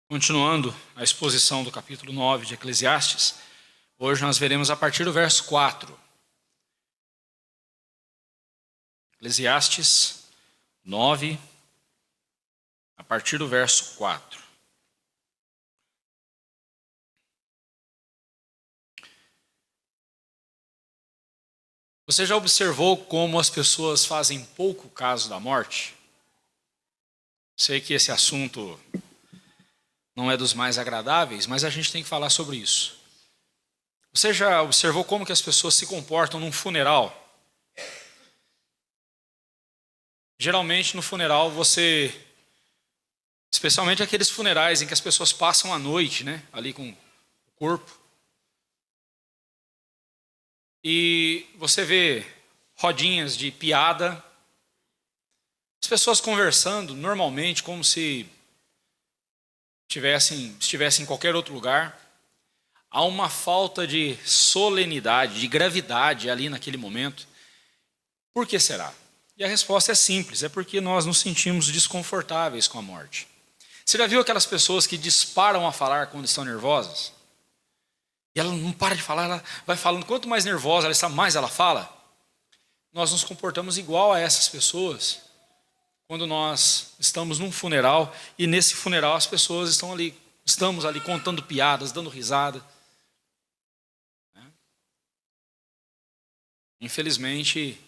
Continuando a exposição do capítulo 9 de Eclesiastes, hoje nós veremos a partir do verso 4. Eclesiastes 9, a partir do verso 4. Você já observou como as pessoas fazem pouco caso da morte? Sei que esse assunto não é dos mais agradáveis, mas a gente tem que falar sobre isso. Você já observou como que as pessoas se comportam num funeral? Geralmente no funeral especialmente aqueles funerais em que as pessoas passam a noite, ali com o corpo. E você vê rodinhas de piada, as pessoas conversando normalmente como se estivessem em qualquer outro lugar. Há uma falta de solenidade, de gravidade ali naquele momento. Por que será? E a resposta é simples, é porque nós nos sentimos desconfortáveis com a morte. Você já viu aquelas pessoas que disparam a falar quando estão nervosas? E ela não para de falar, ela vai falando, quanto mais nervosa ela está, mais ela fala. Nós nos comportamos igual a essas pessoas quando nós estamos num funeral e nesse funeral as pessoas estamos ali contando piadas, dando risada. Infelizmente,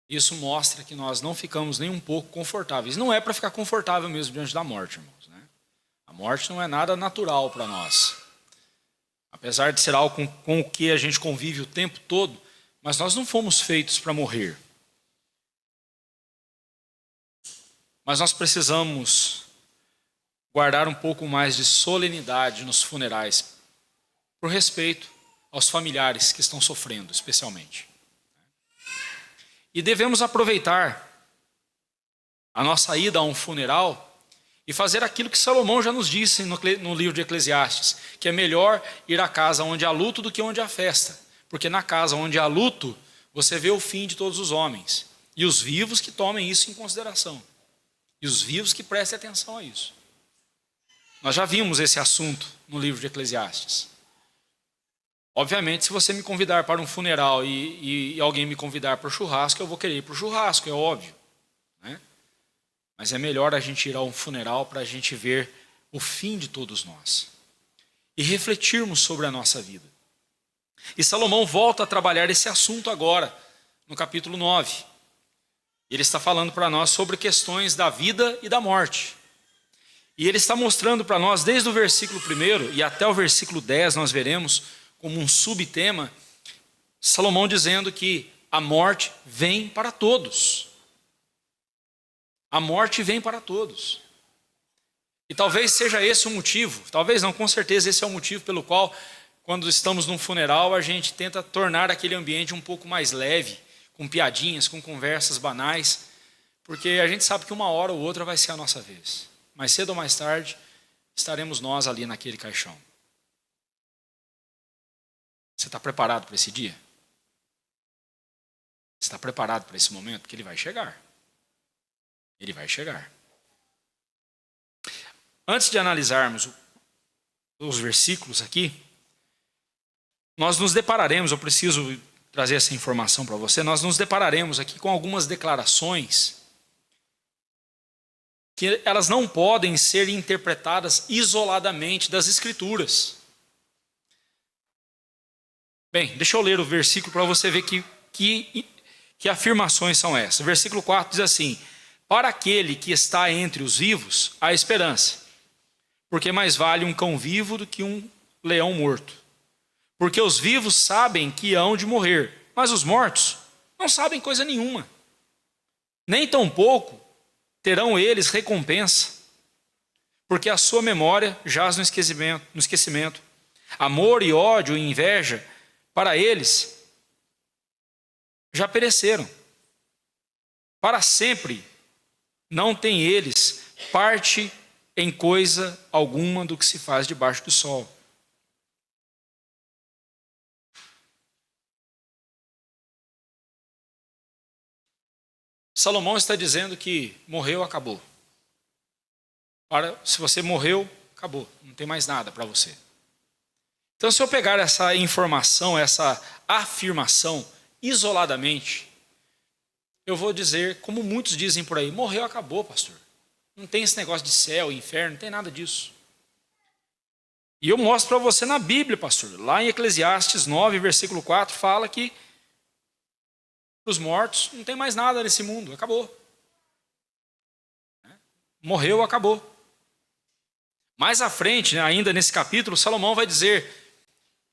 isso mostra que nós não ficamos nem um pouco confortáveis. Não é para ficar confortável mesmo diante da morte, irmãos. A morte não é nada natural para nós. Apesar de ser algo com o que a gente convive o tempo todo, mas nós não fomos feitos para morrer. Mas nós precisamos guardar um pouco mais de solenidade nos funerais, por respeito aos familiares que estão sofrendo, especialmente. E devemos aproveitar a nossa ida a um funeral e fazer aquilo que Salomão já nos disse no livro de Eclesiastes, que é melhor ir à casa onde há luto do que onde há festa. Porque na casa onde há luto, você vê o fim de todos os homens. E os vivos que tomem isso em consideração. E os vivos que prestem atenção a isso. Nós já vimos esse assunto no livro de Eclesiastes. Obviamente, se você me convidar para um funeral e alguém me convidar para o churrasco, eu vou querer ir para o churrasco, é óbvio. Mas é melhor a gente ir a um funeral para a gente ver o fim de todos nós. E refletirmos sobre a nossa vida. E Salomão volta a trabalhar esse assunto agora, no capítulo 9. Ele está falando para nós sobre questões da vida e da morte. E ele está mostrando para nós, desde o versículo 1 e até o versículo 10, nós veremos como um subtema, Salomão dizendo que a morte vem para todos. A morte vem para todos. E talvez seja esse o motivo, talvez não, com certeza esse é o motivo pelo qual, quando estamos num funeral, a gente tenta tornar aquele ambiente um pouco mais leve, com piadinhas, com conversas banais, porque a gente sabe que uma hora ou outra vai ser a nossa vez. Mais cedo ou mais tarde, estaremos nós ali naquele caixão. Você está preparado para esse dia? Você está preparado para esse momento? Porque ele vai chegar. Ele vai chegar. Antes de analisarmos os versículos aqui, nós nos depararemos, eu preciso trazer essa informação para você, nós nos depararemos aqui com algumas declarações que elas não podem ser interpretadas isoladamente das Escrituras. Bem, deixa eu ler o versículo para você ver que afirmações são essas. O versículo 4 diz assim: para aquele que está entre os vivos, há esperança, porque mais vale um cão vivo do que um leão morto. Porque os vivos sabem que hão de morrer, mas os mortos não sabem coisa nenhuma. Nem tampouco terão eles recompensa, porque a sua memória jaz no esquecimento. Amor e ódio e inveja, para eles, já pereceram. Para sempre não têm eles parte em coisa alguma do que se faz debaixo do sol. Salomão está dizendo que morreu, acabou. Se você morreu, acabou, não tem mais nada para você. Então, se eu pegar essa informação, essa afirmação isoladamente, eu vou dizer, como muitos dizem por aí, morreu, acabou, pastor. Não tem esse negócio de céu, inferno, não tem nada disso. E eu mostro para você na Bíblia, pastor. Lá em Eclesiastes 9, versículo 4, fala que para os mortos não tem mais nada nesse mundo, acabou. Morreu, acabou. Mais à frente, ainda nesse capítulo, Salomão vai dizer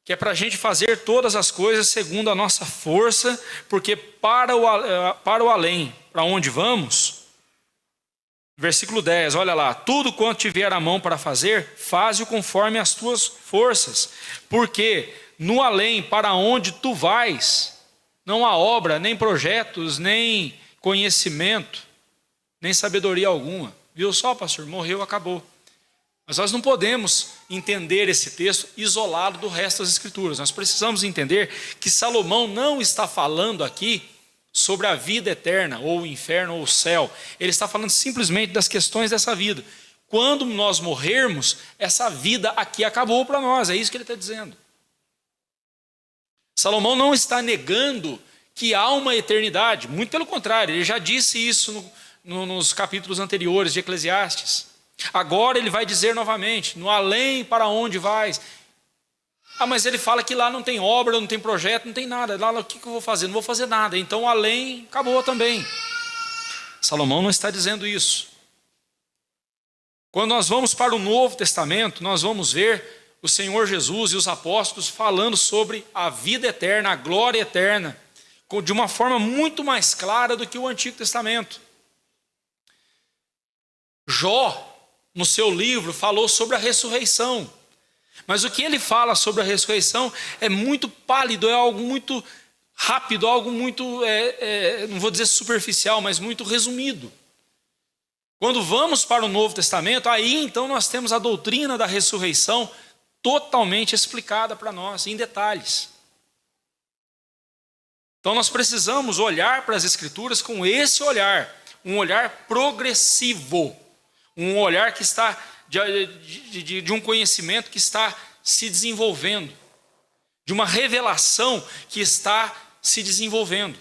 que é para a gente fazer todas as coisas segundo a nossa força, porque para o além, para onde vamos, versículo 10, olha lá, tudo quanto tiver a mão para fazer, faze-o conforme as tuas forças, porque no além, para onde tu vais, não há obra, nem projetos, nem conhecimento, nem sabedoria alguma. Viu só, pastor? Morreu, acabou. Mas nós não podemos entender esse texto isolado do resto das Escrituras. Nós precisamos entender que Salomão não está falando aqui sobre a vida eterna, ou o inferno, ou o céu. Ele está falando simplesmente das questões dessa vida. Quando nós morrermos, essa vida aqui acabou para nós. É isso que ele está dizendo. Salomão não está negando que há uma eternidade. Muito pelo contrário, ele já disse isso nos capítulos anteriores de Eclesiastes. Agora ele vai dizer novamente, no além para onde vais. Mas ele fala que lá não tem obra, não tem projeto, não tem nada. Lá o que eu vou fazer? Não vou fazer nada. Então além acabou também. Salomão não está dizendo isso. Quando nós vamos para o Novo Testamento, nós vamos ver o Senhor Jesus e os apóstolos falando sobre a vida eterna, a glória eterna, de uma forma muito mais clara do que o Antigo Testamento. Jó, no seu livro, falou sobre a ressurreição. Mas o que ele fala sobre a ressurreição é muito pálido, é algo muito rápido, algo muito, não vou dizer superficial, mas muito resumido. Quando vamos para o Novo Testamento, aí então nós temos a doutrina da ressurreição totalmente explicada para nós, em detalhes. Então nós precisamos olhar para as Escrituras com esse olhar, um olhar progressivo. Um olhar que está de um conhecimento que está se desenvolvendo, de uma revelação que está se desenvolvendo.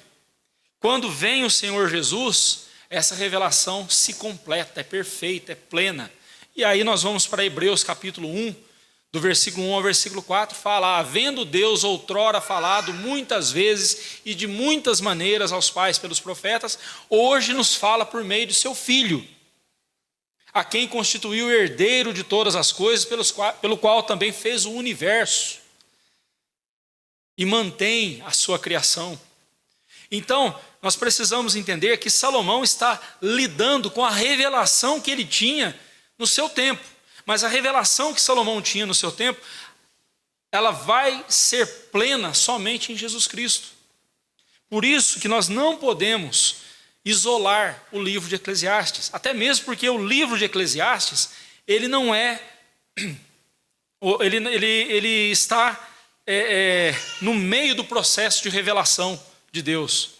Quando vem o Senhor Jesus, essa revelação se completa, é perfeita, é plena. E aí nós vamos para Hebreus capítulo 1, do versículo 1 ao versículo 4, fala: havendo Deus outrora falado muitas vezes e de muitas maneiras aos pais pelos profetas, hoje nos fala por meio de seu Filho, a quem constituiu o herdeiro de todas as coisas, pelo qual também fez o universo e mantém a sua criação. Então, nós precisamos entender que Salomão está lidando com a revelação que ele tinha no seu tempo. Mas a revelação que Salomão tinha no seu tempo, ela vai ser plena somente em Jesus Cristo. Por isso que nós não podemos isolar o livro de Eclesiastes, até mesmo porque o livro de Eclesiastes, ele não é, ele está no meio do processo de revelação de Deus.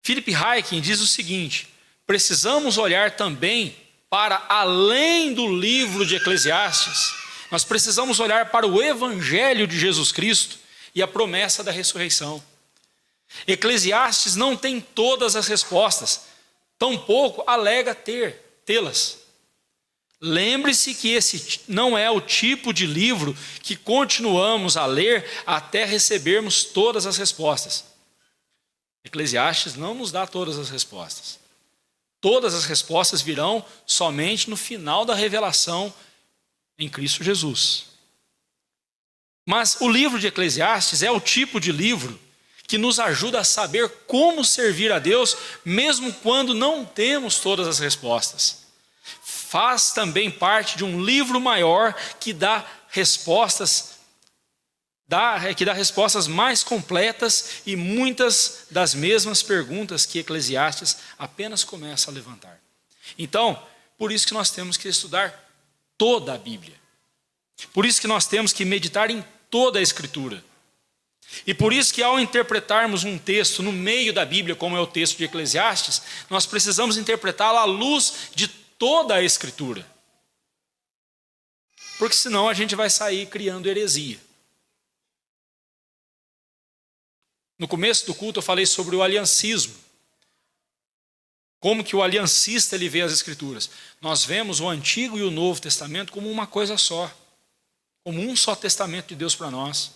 Philip Ryken diz o seguinte: precisamos olhar também para além do livro de Eclesiastes, nós precisamos olhar para o Evangelho de Jesus Cristo e a promessa da ressurreição. Eclesiastes não tem todas as respostas, tampouco alega tê-las. Lembre-se que esse não é o tipo de livro que continuamos a ler até recebermos todas as respostas. Eclesiastes não nos dá todas as respostas. Todas as respostas virão somente no final da revelação em Cristo Jesus. Mas o livro de Eclesiastes é o tipo de livro que nos ajuda a saber como servir a Deus, mesmo quando não temos todas as respostas. Faz também parte de um livro maior que dá respostas mais completas e muitas das mesmas perguntas que Eclesiastes apenas começa a levantar. Então, por isso que nós temos que estudar toda a Bíblia. Por isso que nós temos que meditar em toda a Escritura. E por isso que ao interpretarmos um texto no meio da Bíblia, como é o texto de Eclesiastes, nós precisamos interpretá-lo à luz de toda a Escritura. Porque senão a gente vai sair criando heresia. No começo do culto eu falei sobre o aliancismo. Como que o aliancista ele vê as Escrituras. Nós vemos o Antigo e o Novo Testamento como uma coisa só. Como um só testamento de Deus para nós.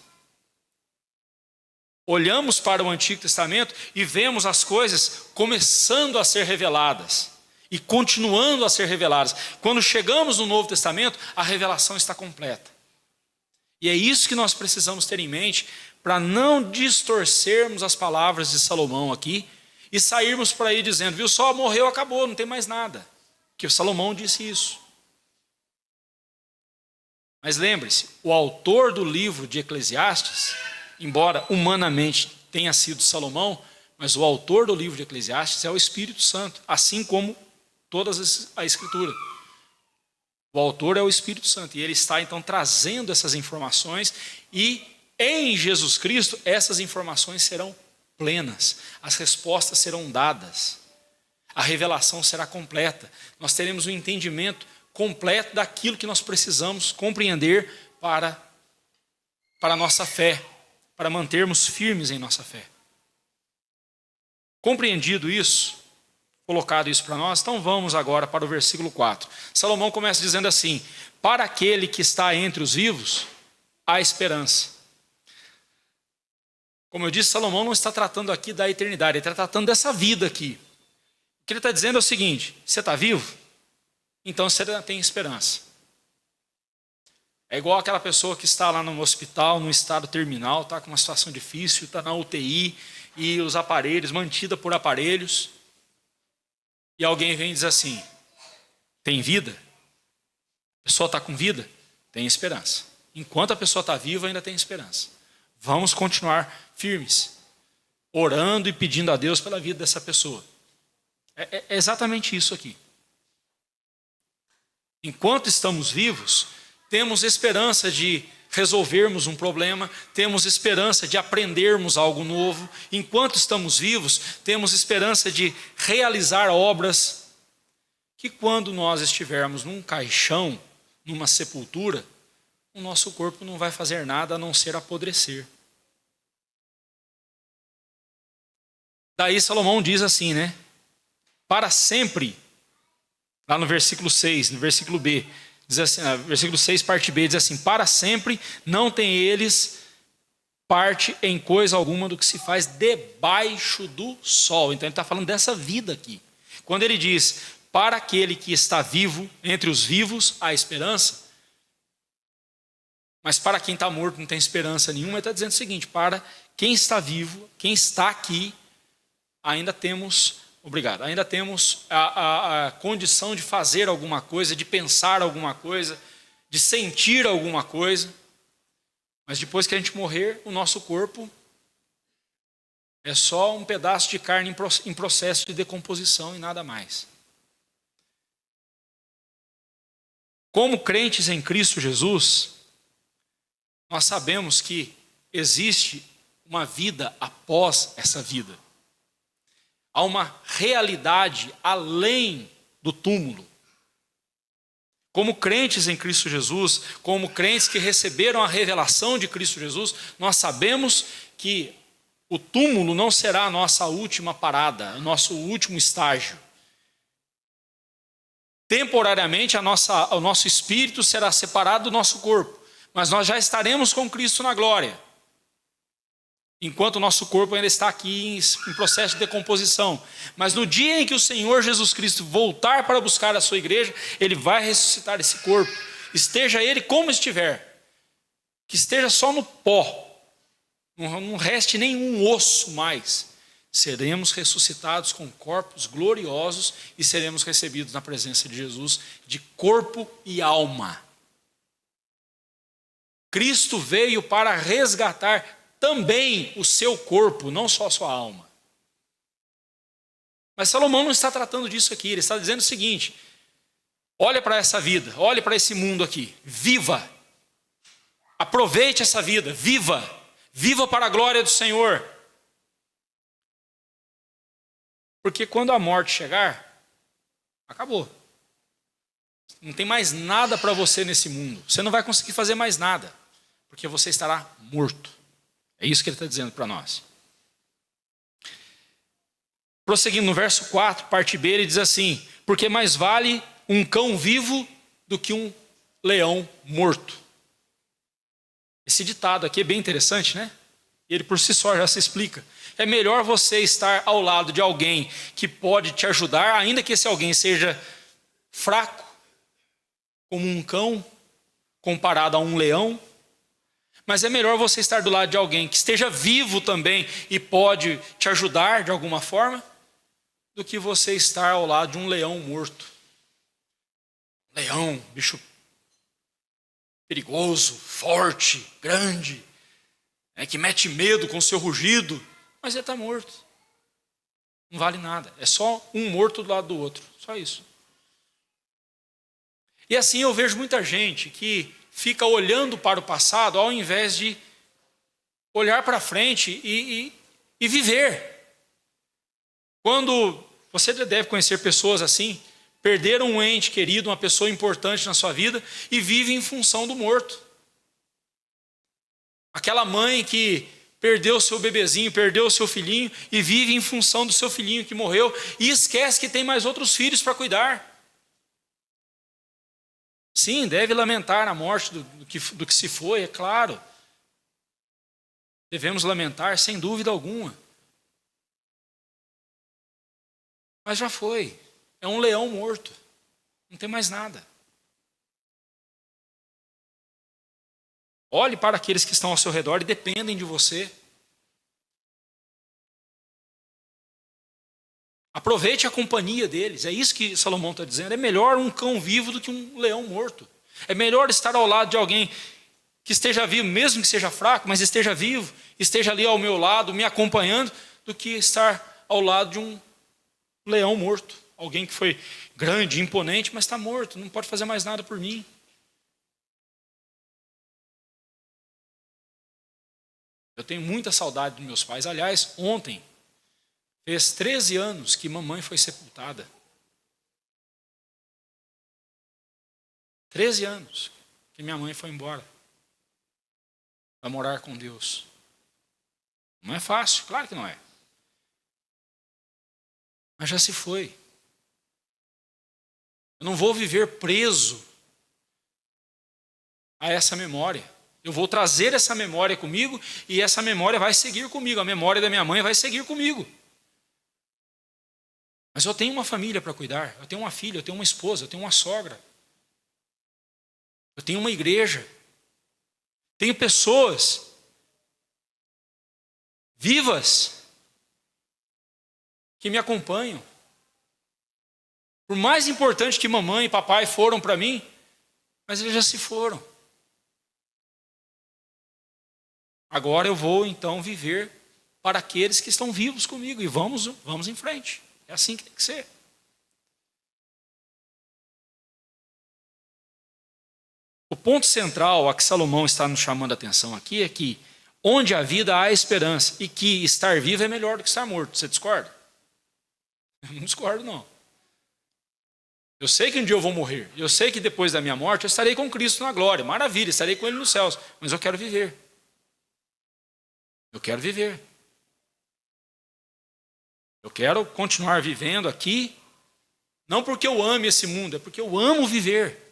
Olhamos para o Antigo Testamento e vemos as coisas começando a ser reveladas. E continuando a ser reveladas. Quando chegamos no Novo Testamento, a revelação está completa. E é isso que nós precisamos ter em mente para não distorcermos as palavras de Salomão aqui e sairmos por aí dizendo, viu, só morreu, acabou, não tem mais nada. Que o Salomão disse isso. Mas lembre-se, o autor do livro de Eclesiastes, embora humanamente tenha sido Salomão, mas o autor do livro de Eclesiastes é o Espírito Santo, assim como toda a Escritura. O autor é o Espírito Santo, e ele está então trazendo essas informações, e em Jesus Cristo essas informações serão plenas, as respostas serão dadas, a revelação será completa, nós teremos um entendimento completo daquilo que nós precisamos compreender para a nossa fé, para mantermos firmes em nossa fé. Compreendido isso, colocado isso para nós, então vamos agora para o versículo 4. Salomão começa dizendo assim, para aquele que está entre os vivos, há esperança. Como eu disse, Salomão não está tratando aqui da eternidade, ele está tratando dessa vida aqui. O que ele está dizendo é o seguinte, você está vivo? Então você tem esperança. É igual aquela pessoa que está lá no hospital, num estado terminal, está com uma situação difícil, está na UTI, e os aparelhos, mantida por aparelhos, e alguém vem e diz assim, tem vida? A pessoa está com vida? Tem esperança. Enquanto a pessoa está viva, ainda tem esperança. Vamos continuar firmes, orando e pedindo a Deus pela vida dessa pessoa. É exatamente isso aqui. Enquanto estamos vivos, temos esperança de resolvermos um problema, temos esperança de aprendermos algo novo. Enquanto estamos vivos, temos esperança de realizar obras que quando nós estivermos num caixão, numa sepultura, o nosso corpo não vai fazer nada a não ser apodrecer. Daí Salomão diz assim, né? Para sempre, lá no versículo 6, no versículo B, diz assim, versículo 6, parte B, diz assim, para sempre não tem eles parte em coisa alguma do que se faz debaixo do sol. Então ele está falando dessa vida aqui. Quando ele diz, para aquele que está vivo, entre os vivos, há esperança, mas para quem está morto não tem esperança nenhuma, ele está dizendo o seguinte, para quem está vivo, quem está aqui, ainda temos a condição de fazer alguma coisa, de pensar alguma coisa, de sentir alguma coisa. Mas depois que a gente morrer, o nosso corpo é só um pedaço de carne em processo de decomposição e nada mais. Como crentes em Cristo Jesus, nós sabemos que existe uma vida após essa vida. Há uma realidade além do túmulo. Como crentes em Cristo Jesus, como crentes que receberam a revelação de Cristo Jesus, nós sabemos que o túmulo não será a nossa última parada, o nosso último estágio. Temporariamente, o nosso espírito será separado do nosso corpo, mas nós já estaremos com Cristo na glória. Enquanto o nosso corpo ainda está aqui em processo de decomposição. Mas no dia em que o Senhor Jesus Cristo voltar para buscar a sua igreja, Ele vai ressuscitar esse corpo. Esteja ele como estiver. Que esteja só no pó. Não reste nenhum osso mais. Seremos ressuscitados com corpos gloriosos e seremos recebidos na presença de Jesus de corpo e alma. Cristo veio para resgatar também o seu corpo, não só a sua alma. Mas Salomão não está tratando disso aqui, ele está dizendo o seguinte, olha para essa vida, olha para esse mundo aqui, viva, aproveite essa vida, viva para a glória do Senhor. Porque quando a morte chegar, acabou. não tem mais nada para você nesse mundo. Você não vai conseguir fazer mais nada, porque você estará morto. É isso que ele está dizendo para nós. Prosseguindo no verso 4, parte B, ele diz assim: porque mais vale um cão vivo do que um leão morto. Esse ditado aqui é bem interessante, né? Ele por si só já se explica. É melhor você estar ao lado de alguém que pode te ajudar, ainda que esse alguém seja fraco, como um cão, comparado a um leão. Mas é melhor você estar do lado de alguém que esteja vivo também e pode te ajudar de alguma forma, do que você estar ao lado de um leão morto. Leão, bicho perigoso, forte, grande, que mete medo com seu rugido, mas ele está morto. Não vale nada. É só um morto do lado do outro. Só isso. E assim eu vejo muita gente que fica olhando para o passado ao invés de olhar para frente e viver. Quando você deve conhecer pessoas assim, perderam um ente querido, uma pessoa importante na sua vida e vive em função do morto. Aquela mãe que perdeu o seu bebezinho, perdeu o seu filhinho e vive em função do seu filhinho que morreu e esquece que tem mais outros filhos para cuidar. Sim, deve lamentar a morte do que se foi, é claro. Devemos lamentar, sem dúvida alguma. Mas já foi. É um leão morto. Não tem mais nada. Olhe para aqueles que estão ao seu redor e dependem de você. Aproveite a companhia deles. É isso que Salomão está dizendo. É melhor um cão vivo do que um leão morto. É melhor estar ao lado de alguém que esteja vivo, mesmo que seja fraco, mas esteja vivo, esteja ali ao meu lado, me acompanhando, do que estar ao lado de um leão morto. Alguém que foi grande, imponente, mas está morto, não pode fazer mais nada por mim. Eu tenho muita saudade dos meus pais. Aliás, ontem, fez 13 anos que mamãe foi sepultada. 13 anos que minha mãe foi embora para morar com Deus. Não é fácil, claro que não é. Mas já se foi. Eu não vou viver preso a essa memória. Eu vou trazer essa memória comigo e essa memória vai seguir comigo. A memória da minha mãe vai seguir comigo. Mas eu tenho uma família para cuidar. Eu tenho uma filha, eu tenho uma esposa, eu tenho uma sogra. Eu tenho uma igreja. Tenho pessoas vivas que me acompanham. Por mais importante que mamãe e papai foram para mim, mas eles já se foram. Agora eu vou então viver para aqueles que estão vivos comigo e vamos em frente. É assim que tem que ser. O ponto central a que Salomão está nos chamando a atenção aqui é que onde há vida há esperança e que estar vivo é melhor do que estar morto. Você discorda? Eu não discordo, não. Eu sei que um dia eu vou morrer. Eu sei que depois da minha morte eu estarei com Cristo na glória. Maravilha, estarei com Ele nos céus. Mas eu quero viver. Eu quero viver. Eu quero continuar vivendo aqui, não porque eu ame esse mundo, é porque eu amo viver.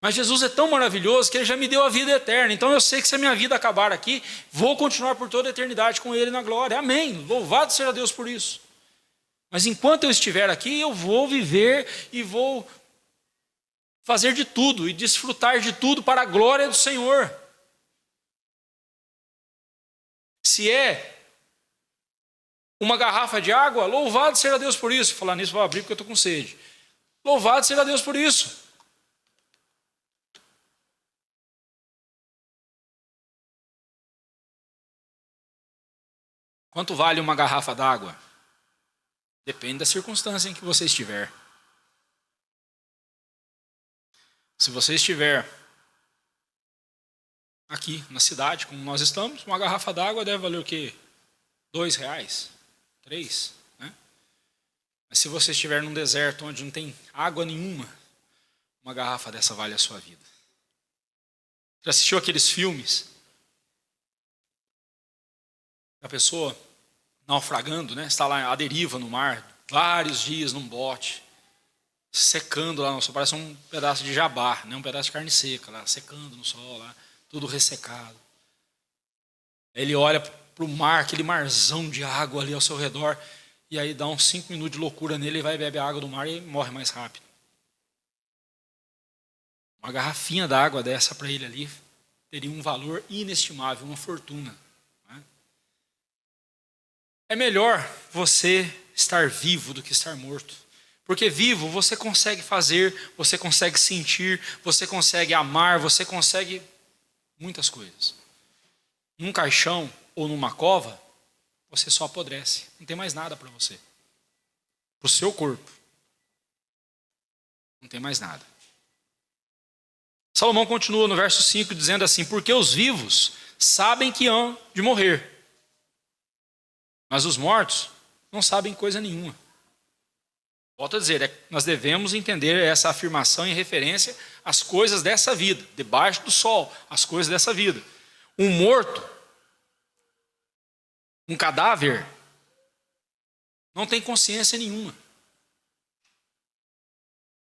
Mas Jesus é tão maravilhoso que Ele já me deu a vida eterna. Então eu sei que se a minha vida acabar aqui, vou continuar por toda a eternidade com Ele na glória. Amém. Louvado seja Deus por isso. Mas enquanto eu estiver aqui, eu vou viver e vou fazer de tudo e desfrutar de tudo para a glória do Senhor. Se é uma garrafa de água, louvado seja Deus por isso. Falar nisso, vou abrir porque eu estou com sede. Louvado seja Deus por isso. Quanto vale uma garrafa d'água? Depende da circunstância em que você estiver. Se você estiver aqui na cidade, como nós estamos, uma garrafa d'água deve valer o quê? R$2, 3, né? Mas se você estiver num deserto onde não tem água nenhuma, uma garrafa dessa vale a sua vida. Já assistiu aqueles filmes? A pessoa naufragando, né? Está lá à deriva no mar, vários dias num bote, secando lá no sol, parece um pedaço de jabá, né? Um pedaço de carne seca lá, secando no sol, lá, tudo ressecado. Ele olha para o mar, aquele marzão de água ali ao seu redor, e aí dá uns 5 minutos de loucura nele, e vai beber a água do mar e morre mais rápido. Uma garrafinha d'água dessa para ele ali teria um valor inestimável, uma fortuna. Né? É melhor você estar vivo do que estar morto. Porque vivo você consegue fazer, você consegue sentir, você consegue amar, você consegue muitas coisas. Num caixão ou numa cova, você só apodrece. Não tem mais nada para você. Para o seu corpo. Não tem mais nada. Salomão continua no verso 5 dizendo assim: porque os vivos sabem que hão de morrer, mas os mortos não sabem coisa nenhuma. Volto a dizer, nós devemos entender essa afirmação em referência às coisas dessa vida, debaixo do sol, as coisas dessa vida. Um morto, um cadáver, não tem consciência nenhuma.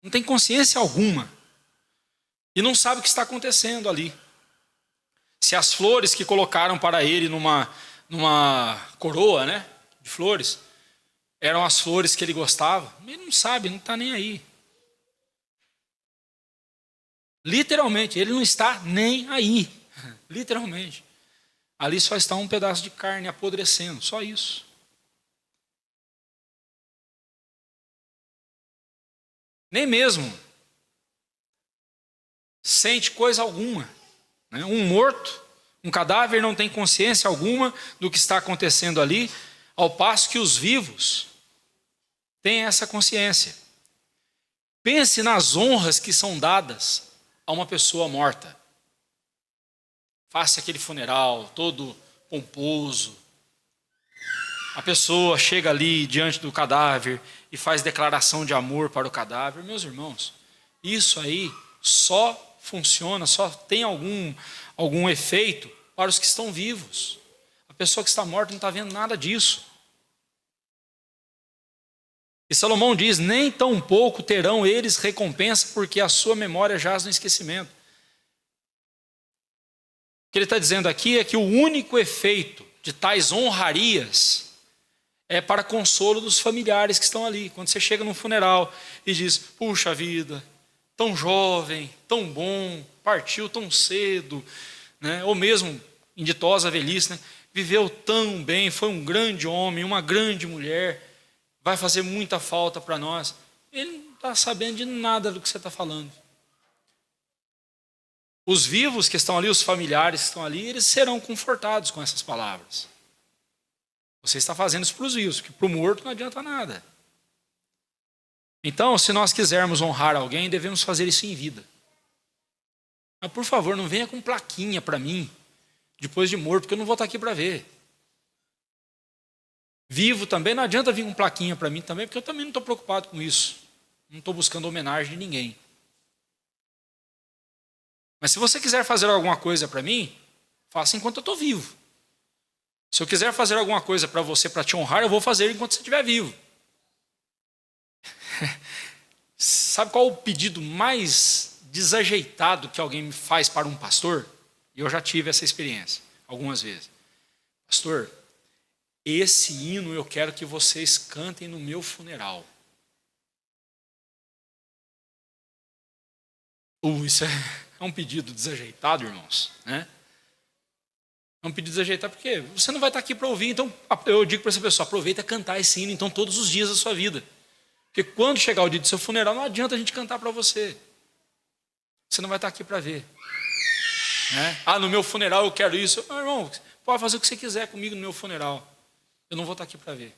Não tem consciência alguma. E não sabe o que está acontecendo ali. Se as flores que colocaram para ele numa coroa, né, de flores, eram as flores que ele gostava, ele não sabe, não está nem aí. Literalmente, ele não está nem aí. Literalmente. Ali só está um pedaço de carne apodrecendo, só isso. Nem mesmo sente coisa alguma. Né? Um morto, um cadáver não tem consciência alguma do que está acontecendo ali, ao passo que os vivos têm essa consciência. Pense nas honras que são dadas a uma pessoa morta. Faça aquele funeral todo pomposo. A pessoa chega ali diante do cadáver e faz declaração de amor para o cadáver. Meus irmãos, isso aí só funciona, só tem algum efeito para os que estão vivos. A pessoa que está morta não está vendo nada disso. E Salomão diz: nem tão pouco terão eles recompensa, porque a sua memória jaz no esquecimento. O que ele está dizendo aqui é que o único efeito de tais honrarias é para consolo dos familiares que estão ali. Quando você chega num funeral e diz: puxa vida, tão jovem, tão bom, partiu tão cedo, né? Ou mesmo em ditosa velhice, né? Viveu tão bem, foi um grande homem, uma grande mulher, vai fazer muita falta para nós. Ele não está sabendo de nada do que você está falando. Os vivos que estão ali, os familiares que estão ali, eles serão confortados com essas palavras. Você está fazendo isso para os vivos, porque para o morto não adianta nada. Então, se nós quisermos honrar alguém, devemos fazer isso em vida. Mas, por favor, não venha com plaquinha para mim, depois de morto, porque eu não vou estar aqui para ver. Vivo também, não adianta vir com plaquinha para mim também, porque eu também não estou preocupado com isso. Não estou buscando homenagem de ninguém. Mas se você quiser fazer alguma coisa para mim, faça enquanto eu estou vivo. Se eu quiser fazer alguma coisa para você, para te honrar, eu vou fazer enquanto você estiver vivo. Sabe qual o pedido mais desajeitado que alguém me faz para um pastor? E eu já tive essa experiência algumas vezes. Pastor, esse hino eu quero que vocês cantem no meu funeral. Isso é um pedido desajeitado, irmãos, né? É um pedido desajeitado porque você não vai estar aqui para ouvir. Então eu digo para essa pessoa: aproveita a cantar esse hino então todos os dias da sua vida. Porque quando chegar o dia do seu funeral, não adianta a gente cantar para você. Você não vai estar aqui para ver. Né? Ah, no meu funeral eu quero isso. Meu irmão, pode fazer o que você quiser comigo no meu funeral. Eu não vou estar aqui para ver.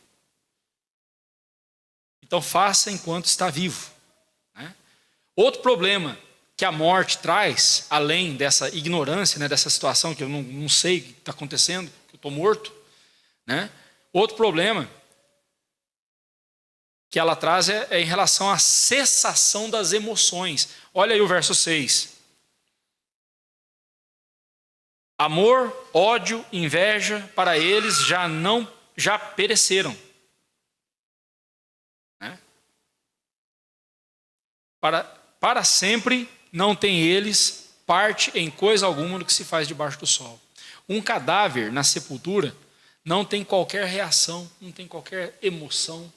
Então faça enquanto está vivo. Né? Outro problema que a morte traz, além dessa ignorância, né, dessa situação que eu não sei o que está acontecendo, que eu estou morto. Né? Outro problema que ela traz é em relação à cessação das emoções. Olha aí o verso 6. Amor, ódio, inveja, para eles já pereceram. Né? Para sempre não tem eles parte em coisa alguma do que se faz debaixo do sol. Um cadáver na sepultura não tem qualquer reação, não tem qualquer emoção,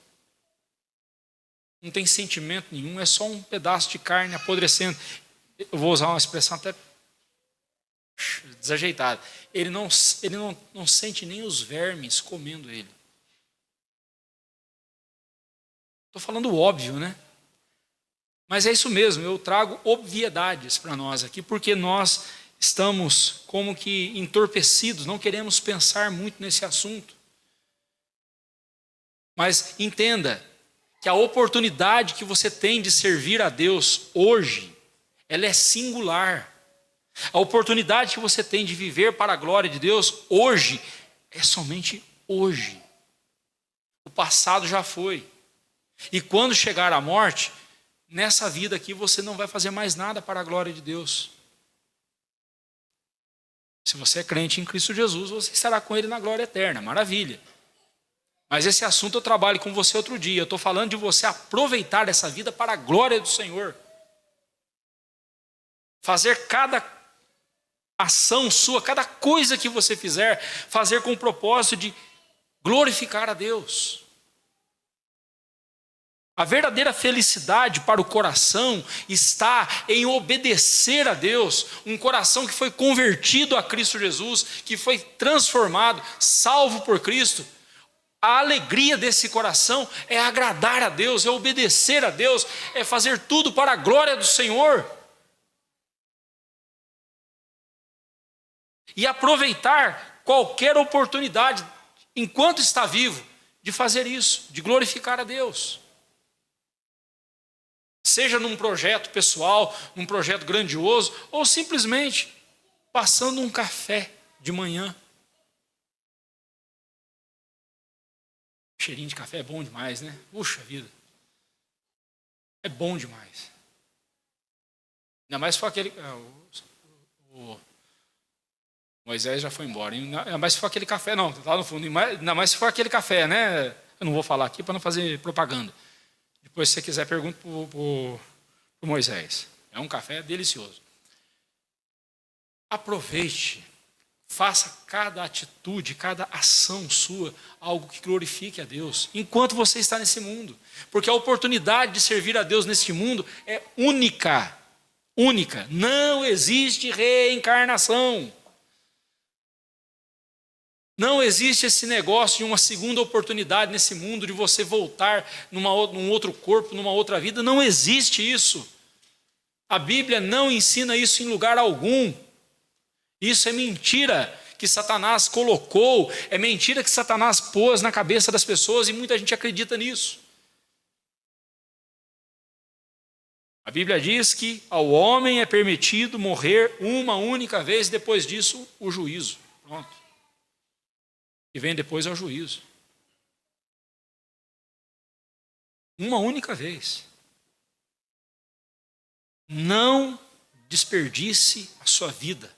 não tem sentimento nenhum, é só um pedaço de carne apodrecendo. Eu vou usar uma expressão até desajeitada. Ele não sente nem os vermes comendo ele. Estou falando óbvio, né? Mas é isso mesmo, eu trago obviedades para nós aqui, porque nós estamos como que entorpecidos, não queremos pensar muito nesse assunto. Mas entenda que a oportunidade que você tem de servir a Deus hoje, ela é singular. A oportunidade que você tem de viver para a glória de Deus hoje, é somente hoje. O passado já foi. E quando chegar a morte, nessa vida aqui você não vai fazer mais nada para a glória de Deus. Se você é crente em Cristo Jesus, você estará com Ele na glória eterna, maravilha. Mas esse assunto eu trabalho com você outro dia. Eu estou falando de você aproveitar essa vida para a glória do Senhor. Fazer cada ação sua, cada coisa que você fizer, fazer com o propósito de glorificar a Deus. A verdadeira felicidade para o coração está em obedecer a Deus. Um coração que foi convertido a Cristo Jesus, que foi transformado, salvo por Cristo. A alegria desse coração é agradar a Deus, é obedecer a Deus, é fazer tudo para a glória do Senhor. E aproveitar qualquer oportunidade, enquanto está vivo, de fazer isso, de glorificar a Deus. Seja num projeto pessoal, num projeto grandioso, ou simplesmente passando um café de manhã. Cheirinho de café é bom demais, né? Puxa vida. É bom demais. Ainda mais se for aquele... o Moisés já foi embora. Ainda mais se for aquele café, não, está lá no fundo. Ainda mais se for aquele café, né? Eu não vou falar aqui para não fazer propaganda. Depois, se você quiser, pergunta para o Moisés. É um café delicioso. Aproveite. Faça cada atitude, cada ação sua, algo que glorifique a Deus, enquanto você está nesse mundo. Porque a oportunidade de servir a Deus neste mundo é única. Única. Não existe reencarnação. Não existe esse negócio de uma segunda oportunidade nesse mundo, de você voltar num outro corpo, numa outra vida. Não existe isso. A Bíblia não ensina isso em lugar algum. Isso é mentira que Satanás colocou, é mentira que Satanás pôs na cabeça das pessoas e muita gente acredita nisso. A Bíblia diz que ao homem é permitido morrer uma única vez, depois disso o juízo. Pronto. E vem depois é o juízo. Uma única vez. Não desperdice a sua vida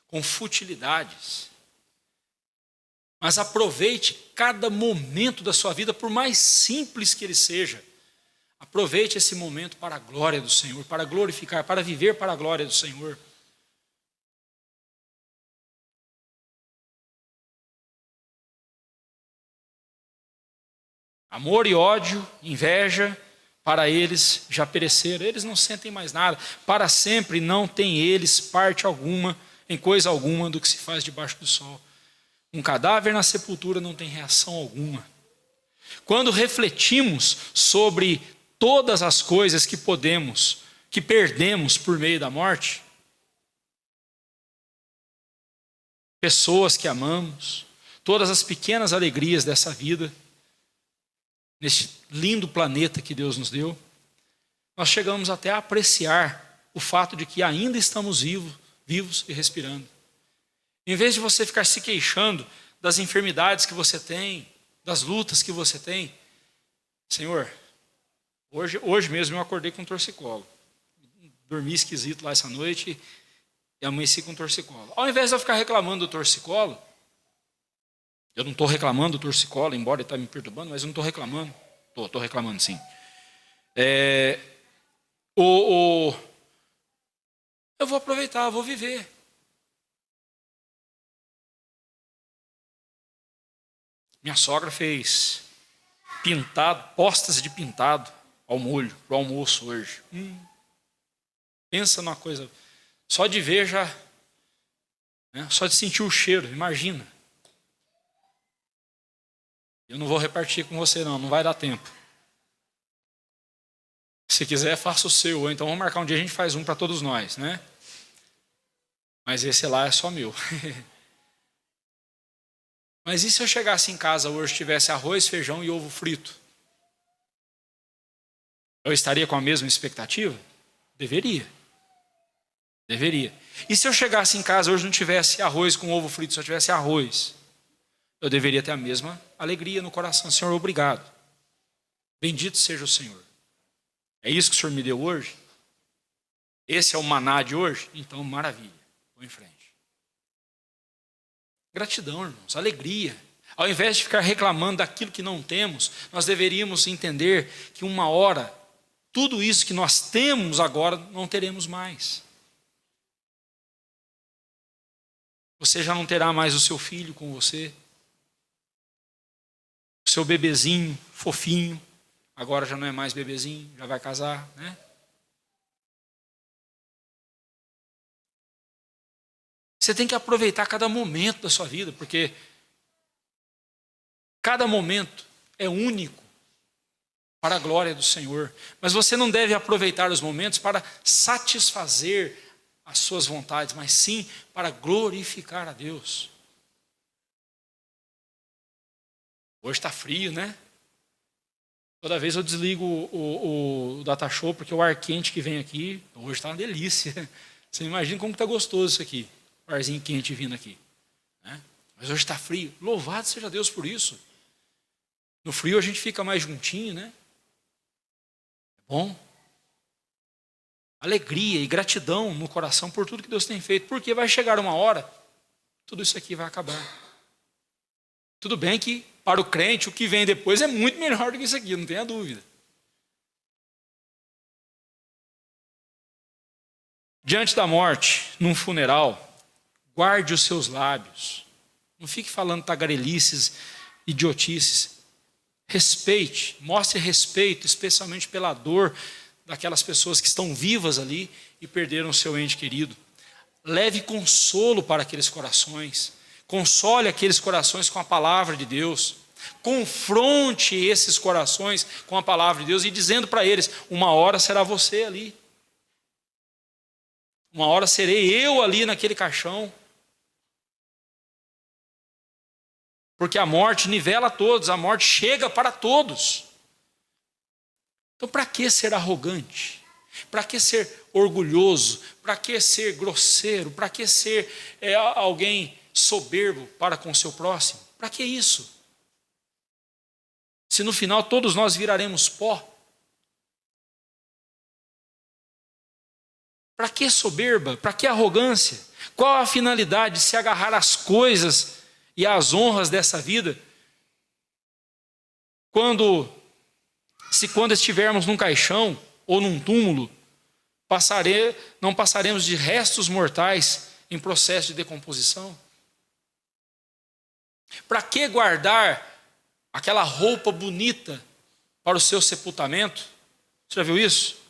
com futilidades. Mas aproveite cada momento da sua vida, por mais simples que ele seja. Aproveite esse momento para a glória do Senhor, para glorificar, para viver para a glória do Senhor. Amor e ódio, inveja, para eles já pereceram. Eles não sentem mais nada. Para sempre não tem eles parte alguma, em coisa alguma do que se faz debaixo do sol. Um cadáver na sepultura não tem reação alguma. Quando refletimos sobre todas as coisas que perdemos por meio da morte, pessoas que amamos, todas as pequenas alegrias dessa vida, neste lindo planeta que Deus nos deu, nós chegamos até a apreciar o fato de que ainda estamos vivos e respirando. Em vez de você ficar se queixando das enfermidades que você tem, das lutas que você tem, Senhor, Hoje mesmo eu acordei com torcicolo. Dormi esquisito lá essa noite e amanheci com torcicolo. Ao invés de eu ficar reclamando do torcicolo, eu não estou reclamando do torcicolo, embora ele está me perturbando, mas eu não estou reclamando. Estou reclamando sim. Eu vou aproveitar, eu vou viver. Minha sogra fez postas de pintado ao molho, para o almoço hoje. Pensa numa coisa, só de ver já, né? Só de sentir o cheiro, imagina. Eu não vou repartir com você não vai dar tempo. Se quiser, faça o seu, ou então vamos marcar um dia, a gente faz um para todos nós, né? Mas esse lá é só meu. Mas e se eu chegasse em casa hoje, tivesse arroz, feijão e ovo frito? Eu estaria com a mesma expectativa? Deveria. E se eu chegasse em casa hoje não tivesse arroz com ovo frito, só tivesse arroz? Eu deveria ter a mesma alegria no coração. Senhor, obrigado. Bendito seja o Senhor. É isso que o Senhor me deu hoje? Esse é o maná de hoje? Então, maravilha. Vou em frente. Gratidão, irmãos, alegria. Ao invés de ficar reclamando daquilo que não temos, nós deveríamos entender que uma hora, tudo isso que nós temos agora, não teremos mais. Você já não terá mais o seu filho com você, o seu bebezinho, fofinho, agora já não é mais bebezinho, já vai casar, né? Você tem que aproveitar cada momento da sua vida, porque cada momento é único para a glória do Senhor. Mas você não deve aproveitar os momentos para satisfazer as suas vontades, mas sim para glorificar a Deus. Hoje está frio, né? Toda vez eu desligo o data show, porque o ar quente que vem aqui, hoje está uma delícia. Você imagina como está gostoso isso aqui. O arzinho quente vindo aqui, né? Mas hoje está frio, louvado seja Deus por isso. No frio a gente fica mais juntinho, né? É bom. Alegria e gratidão no coração por tudo que Deus tem feito, porque vai chegar uma hora, tudo isso aqui vai acabar. Tudo bem que para o crente o que vem depois é muito melhor do que isso aqui, não tenha dúvida. Diante da morte, num funeral, guarde os seus lábios. Não fique falando tagarelices, idiotices. Respeite, mostre respeito, especialmente pela dor daquelas pessoas que estão vivas ali e perderam o seu ente querido. Leve consolo para aqueles corações. Console aqueles corações com a palavra de Deus. Confronte esses corações com a palavra de Deus e dizendo para eles, uma hora será você ali. Uma hora serei eu ali naquele caixão. Porque a morte nivela todos, a morte chega para todos. Então, para que ser arrogante? Para que ser orgulhoso? Para que ser grosseiro? Para que ser alguém soberbo para com o seu próximo? Para que isso? Se no final todos nós viraremos pó. Para que soberba? Para que arrogância? Qual a finalidade de se agarrar às coisas e às honras dessa vida? Quando estivermos num caixão ou num túmulo, não passaremos de restos mortais em processo de decomposição? Para que guardar aquela roupa bonita para o seu sepultamento? Você já viu isso?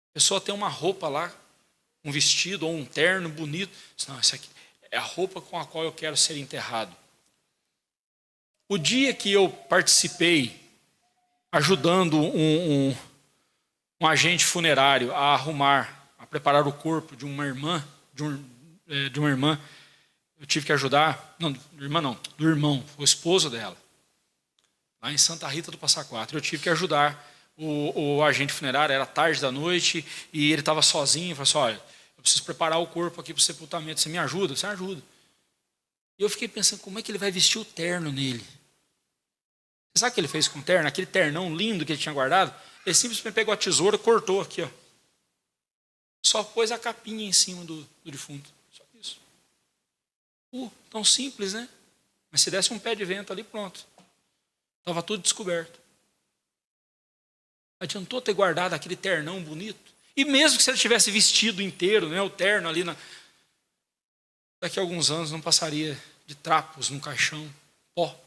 A pessoa tem uma roupa lá, um vestido ou um terno bonito. Não, isso aqui é a roupa com a qual eu quero ser enterrado. O dia que eu participei, ajudando um agente funerário a preparar o corpo de uma irmã, eu tive que ajudar, do irmão, o esposo dela, lá em Santa Rita do Passa Quatro. Eu tive que ajudar o agente funerário, era tarde da noite, e ele estava sozinho, falou assim, olha, eu preciso preparar o corpo aqui para o sepultamento, você me ajuda? Você ajuda. E eu fiquei pensando, como é que ele vai vestir o terno nele? Você sabe o que ele fez com o terno? Aquele ternão lindo que ele tinha guardado? Ele simplesmente pegou a tesoura, cortou aqui, ó. Só pôs a capinha em cima do defunto. Só isso. Tão simples, né? Mas se desse um pé de vento ali, pronto. Estava tudo descoberto. Adiantou ter guardado aquele ternão bonito? E mesmo que se ele tivesse vestido inteiro, né, o terno ali, daqui a alguns anos não passaria de trapos no caixão, pó.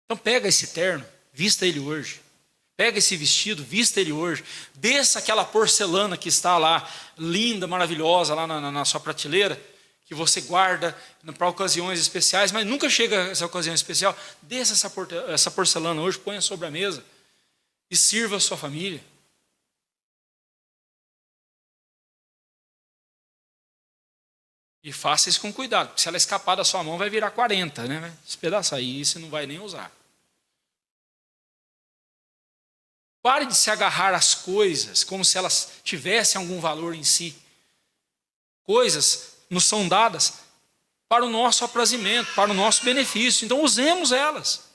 Então pega esse terno, vista ele hoje. Pega esse vestido, vista ele hoje. Desça aquela porcelana que está lá, linda, maravilhosa, lá na sua prateleira, que você guarda para ocasiões especiais, mas nunca chega essa ocasião especial. Desça essa porcelana hoje, ponha sobre a mesa e sirva a sua família. E faça isso com cuidado, porque se ela escapar da sua mão, vai virar 40, né? Vai despedaçar aí, você não vai nem usar. Pare de se agarrar às coisas como se elas tivessem algum valor em si. Coisas nos são dadas para o nosso aprazimento, para o nosso benefício. Então usemos elas.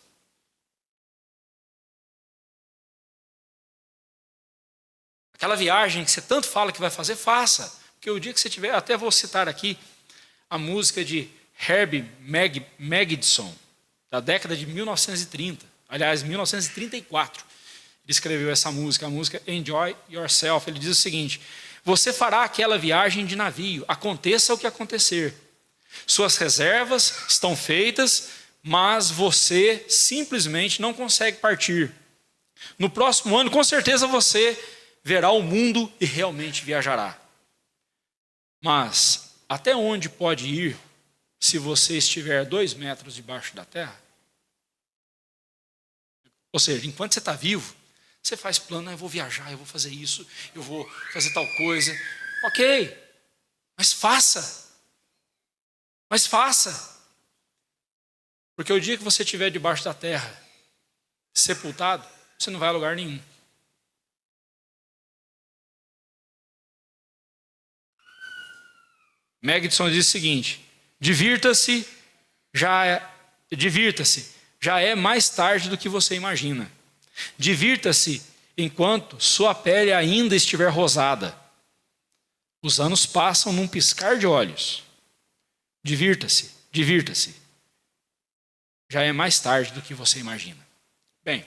Aquela viagem que você tanto fala que vai fazer, faça. Porque o dia que você tiver, até vou citar aqui a música de Herbie Magidson, da década de 1930. Aliás, 1934. Ele escreveu essa música, a música Enjoy Yourself. Ele diz o seguinte: você fará aquela viagem de navio, aconteça o que acontecer. Suas reservas estão feitas, mas você simplesmente não consegue partir. No próximo ano, com certeza você verá o mundo e realmente viajará. Mas até onde pode ir se você estiver 2 metros debaixo da terra? Ou seja, enquanto você está vivo, você faz plano, eu vou viajar, eu vou fazer isso, eu vou fazer tal coisa. Ok, mas faça. Mas faça. Porque o dia que você estiver debaixo da terra, sepultado, você não vai a lugar nenhum. Magidson diz o seguinte: divirta-se, já é mais tarde do que você imagina. Divirta-se enquanto sua pele ainda estiver rosada. Os anos passam num piscar de olhos. Divirta-se. Já é mais tarde do que você imagina. Bem,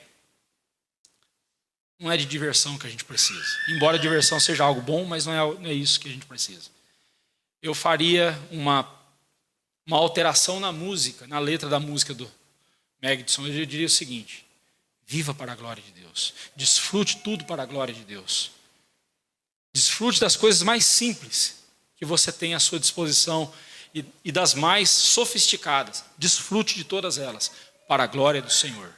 não é de diversão que a gente precisa. Embora a diversão seja algo bom, mas não é isso que a gente precisa. Eu faria uma alteração na música, na letra da música do Magidson. Eu diria o seguinte: viva para a glória de Deus. Desfrute tudo para a glória de Deus. Desfrute das coisas mais simples que você tem à sua disposição e das mais sofisticadas. Desfrute de todas elas para a glória do Senhor.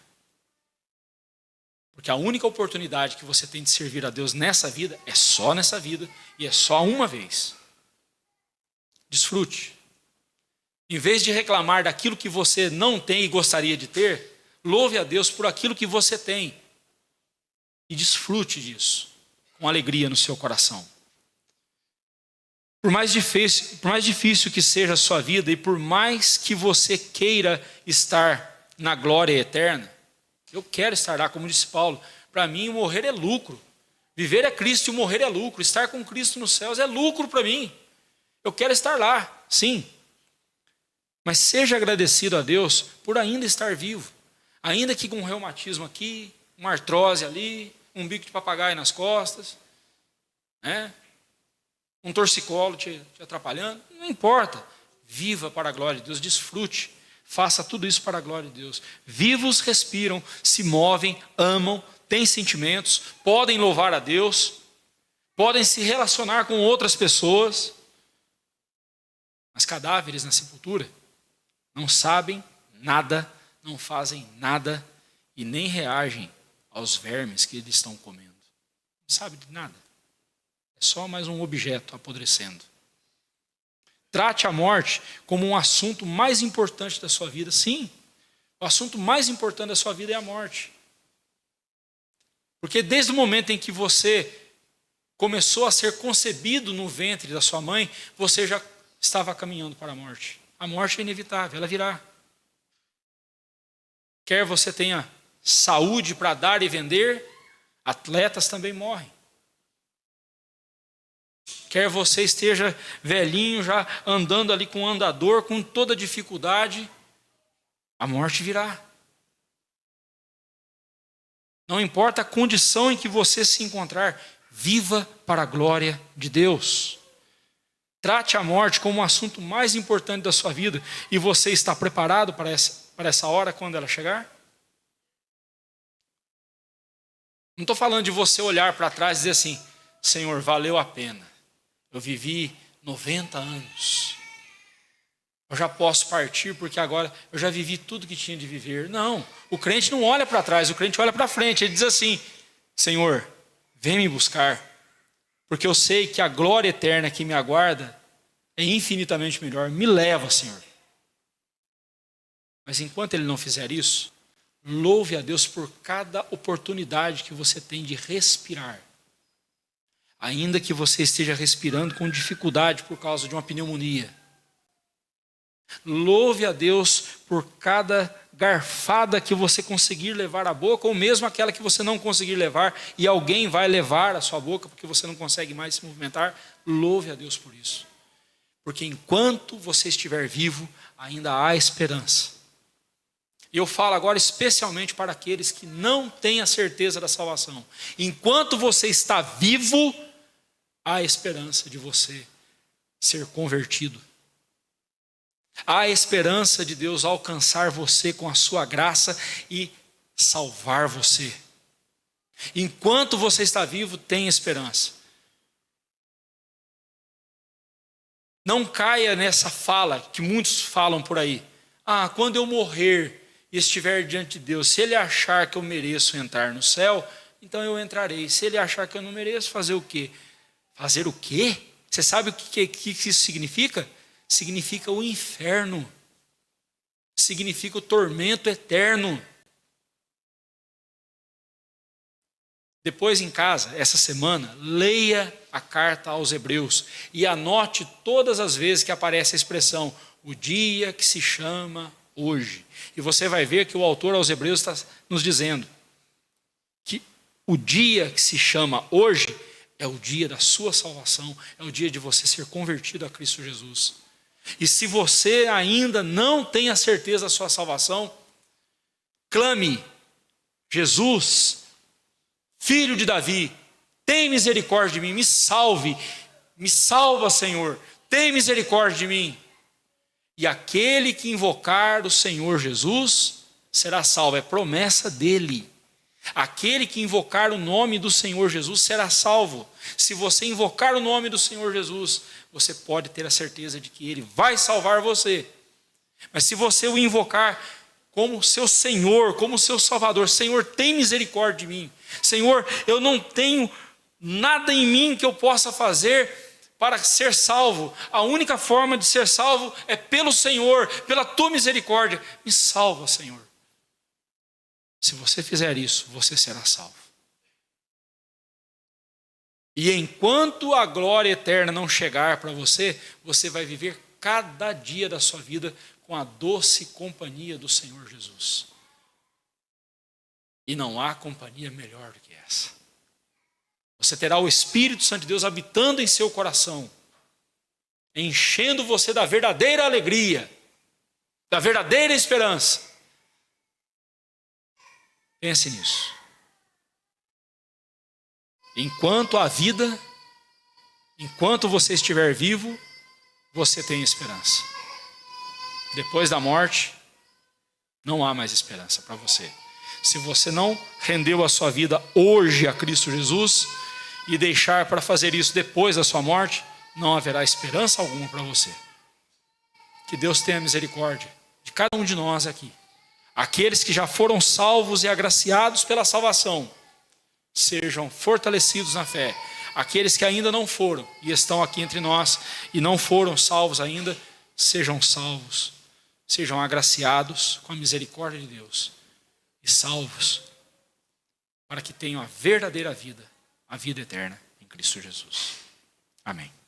Porque a única oportunidade que você tem de servir a Deus nessa vida é só nessa vida e é só uma vez. Desfrute. Em vez de reclamar daquilo que você não tem e gostaria de ter, louve a Deus por aquilo que você tem e desfrute disso com alegria no seu coração. Por mais difícil que seja a sua vida e por mais que você queira estar na glória eterna, eu quero estar lá, como disse Paulo. Para mim, o morrer é lucro. Viver é Cristo e o morrer é lucro. Estar com Cristo nos céus é lucro para mim. Eu quero estar lá, sim. Mas seja agradecido a Deus por ainda estar vivo. Ainda que com um reumatismo aqui, uma artrose ali, um bico de papagaio nas costas, né? Um torcicolo te atrapalhando, não importa. Viva para a glória de Deus, desfrute. Faça tudo isso para a glória de Deus. Vivos respiram, se movem, amam, têm sentimentos, podem louvar a Deus, podem se relacionar com outras pessoas. Mas cadáveres na sepultura não sabem nada, não fazem nada e nem reagem aos vermes que eles estão comendo. Não sabe de nada. É só mais um objeto apodrecendo. Trate a morte como um assunto mais importante da sua vida. Sim, o assunto mais importante da sua vida é a morte. Porque desde o momento em que você começou a ser concebido no ventre da sua mãe, você já estava caminhando para a morte. A morte é inevitável, ela virá. quer você tenha saúde para dar e vender, atletas também morrem. Quer você esteja velhinho, já andando ali com andador, com toda dificuldade, a morte virá. Não importa a condição em que você se encontrar, viva para a glória de Deus. Trate a morte como o assunto mais importante da sua vida. E você está preparado para essa hora quando ela chegar? Não estou falando de você olhar para trás e dizer assim: Senhor, valeu a pena. Eu vivi 90 anos. Eu já posso partir porque agora eu já vivi tudo que tinha de viver. Não, o crente não olha para trás, o crente olha para frente. Ele diz assim: Senhor, vem me buscar, porque eu sei que a glória eterna que me aguarda é infinitamente melhor. Me leva, Senhor. Mas enquanto ele não fizer isso, louve a Deus por cada oportunidade que você tem de respirar. Ainda que você esteja respirando com dificuldade por causa de uma pneumonia. Louve a Deus por cada garfada que você conseguir levar à boca, ou mesmo aquela que você não conseguir levar, e alguém vai levar à sua boca porque você não consegue mais se movimentar. Louve a Deus por isso. Porque enquanto você estiver vivo, ainda há esperança. E eu falo agora especialmente para aqueles que não têm a certeza da salvação. Enquanto você está vivo, há esperança de você ser convertido. Há esperança de Deus alcançar você com a sua graça e salvar você. Enquanto você está vivo, tem esperança. Não caia nessa fala que muitos falam por aí. Quando eu morrer e estiver diante de Deus, se Ele achar que eu mereço entrar no céu, então eu entrarei. Se Ele achar que eu não mereço, fazer o quê? Fazer o quê? Você sabe o que isso significa? Significa o inferno. Significa o tormento eterno. Depois em casa, essa semana, leia a carta aos Hebreus e anote todas as vezes que aparece a expressão o dia que se chama hoje. E você vai ver que o autor aos Hebreus está nos dizendo que o dia que se chama hoje é o dia da sua salvação, é o dia de você ser convertido a Cristo Jesus. E se você ainda não tem a certeza da sua salvação, clame: Jesus, Filho de Davi, tem misericórdia de mim, me salve, me salva, Senhor, tem misericórdia de mim. E aquele que invocar o Senhor Jesus será salvo, é promessa dele. Aquele que invocar o nome do Senhor Jesus será salvo. Se você invocar o nome do Senhor Jesus, você pode ter a certeza de que Ele vai salvar você. Mas se você o invocar como seu Senhor, como seu Salvador: Senhor, tem misericórdia de mim. Senhor, eu não tenho nada em mim que eu possa fazer para ser salvo. A única forma de ser salvo é pelo Senhor, pela tua misericórdia. Me salva, Senhor. Se você fizer isso, você será salvo. E enquanto a glória eterna não chegar para você, você vai viver cada dia da sua vida com a doce companhia do Senhor Jesus. E não há companhia melhor do que essa. Você terá o Espírito Santo de Deus habitando em seu coração, enchendo você da verdadeira alegria, da verdadeira esperança. Pense nisso. Enquanto há vida, enquanto você estiver vivo, você tem esperança. Depois da morte, não há mais esperança para você. Se você não rendeu a sua vida hoje a Cristo Jesus e deixar para fazer isso depois da sua morte, não haverá esperança alguma para você. Que Deus tenha misericórdia de cada um de nós aqui. Aqueles que já foram salvos e agraciados pela salvação, sejam fortalecidos na fé. Aqueles que ainda não foram e estão aqui entre nós e não foram salvos ainda, sejam salvos, sejam agraciados com a misericórdia de Deus e salvos para que tenham a verdadeira vida, a vida eterna em Cristo Jesus. Amém.